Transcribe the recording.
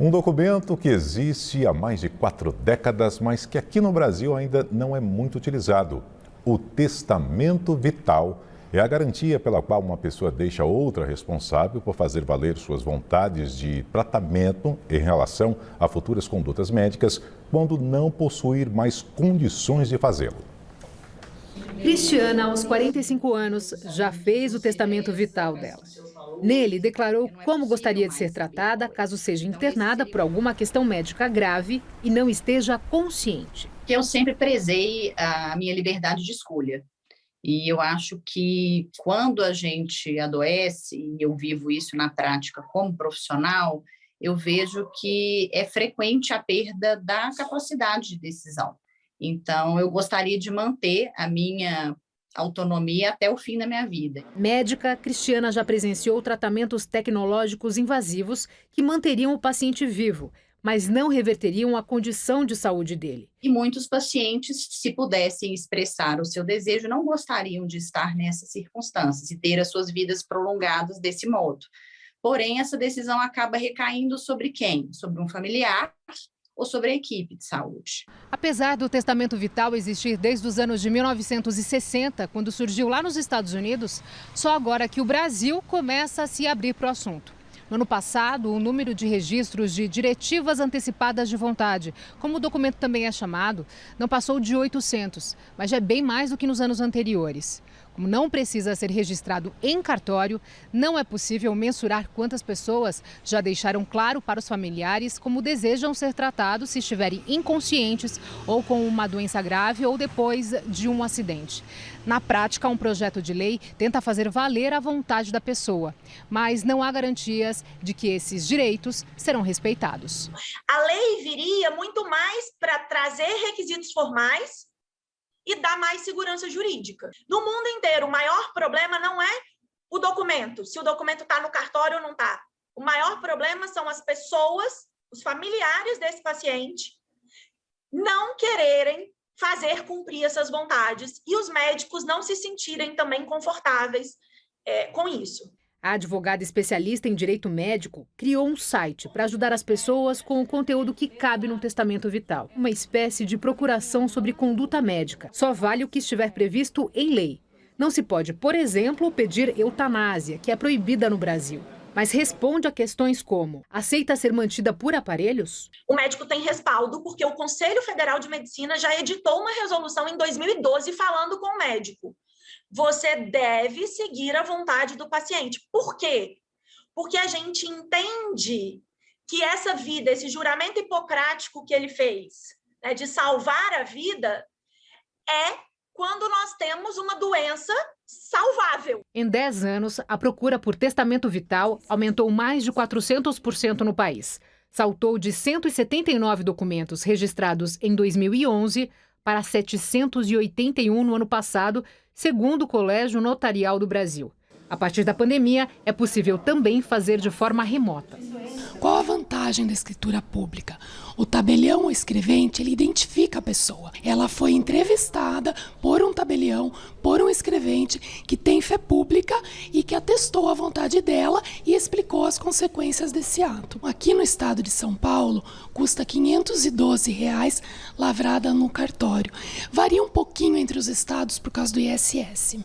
Um documento que existe há mais de 4 décadas, mas que aqui no Brasil ainda não é muito utilizado. O testamento vital é a garantia pela qual uma pessoa deixa outra responsável por fazer valer suas vontades de tratamento em relação a futuras condutas médicas quando não possuir mais condições de fazê-lo. Cristiana, aos 45 anos, já fez o testamento vital dela. Nele, declarou como gostaria de ser tratada caso seja internada por alguma questão médica grave e não esteja consciente. Eu sempre prezei a minha liberdade de escolha. E eu acho que quando a gente adoece, e eu vivo isso na prática como profissional, eu vejo que é frequente a perda da capacidade de decisão. Então, eu gostaria de manter a minha autonomia até o fim da minha vida. Médica, Cristiana já presenciou tratamentos tecnológicos invasivos que manteriam o paciente vivo, mas não reverteriam a condição de saúde dele. E muitos pacientes, se pudessem expressar o seu desejo, não gostariam de estar nessas circunstâncias e ter as suas vidas prolongadas desse modo. Porém, essa decisão acaba recaindo sobre quem? Sobre um familiar ou sobre a equipe de saúde. Apesar do testamento vital existir desde os anos de 1960, quando surgiu lá nos Estados Unidos, só agora que o Brasil começa a se abrir para o assunto. No ano passado, o número de registros de diretivas antecipadas de vontade, como o documento também é chamado, não passou de 800, mas já é bem mais do que nos anos anteriores. Como não precisa ser registrado em cartório, não é possível mensurar quantas pessoas já deixaram claro para os familiares como desejam ser tratados se estiverem inconscientes ou com uma doença grave ou depois de um acidente. Na prática, um projeto de lei tenta fazer valer a vontade da pessoa, mas não há garantias de que esses direitos serão respeitados. A lei viria muito mais para trazer requisitos formais e dar mais segurança jurídica. No mundo inteiro, o maior problema não é o documento, se o documento está no cartório ou não está. O maior problema são as pessoas, os familiares desse paciente, não quererem fazer cumprir essas vontades e os médicos não se sentirem também confortáveis com isso. A advogada especialista em direito médico criou um site para ajudar as pessoas com o conteúdo que cabe no testamento vital. Uma espécie de procuração sobre conduta médica. Só vale o que estiver previsto em lei. Não se pode, por exemplo, pedir eutanásia, que é proibida no Brasil. Mas responde a questões como: aceita ser mantida por aparelhos? O médico tem respaldo porque o Conselho Federal de Medicina já editou uma resolução em 2012 falando com o médico. Você deve seguir a vontade do paciente. Por quê? Porque a gente entende que essa vida, esse juramento hipocrático que ele fez, né, de salvar a vida, é quando nós temos uma doença salvável. Em 10 anos, a procura por testamento vital aumentou mais de 400% no país. Saltou de 179 documentos registrados em 2011 para 781 no ano passado, segundo o Colégio Notarial do Brasil. A partir da pandemia, é possível também fazer de forma remota. Qual a vantagem da escritura pública? O tabelião ou escrevente, ele identifica a pessoa. Ela foi entrevistada por um tabelião, por um escrevente que tem fé pública e que atestou a vontade dela e explicou as consequências desse ato. Aqui no estado de São Paulo, custa R$ 512 lavrada no cartório. Varia um pouquinho entre os estados por causa do ISS.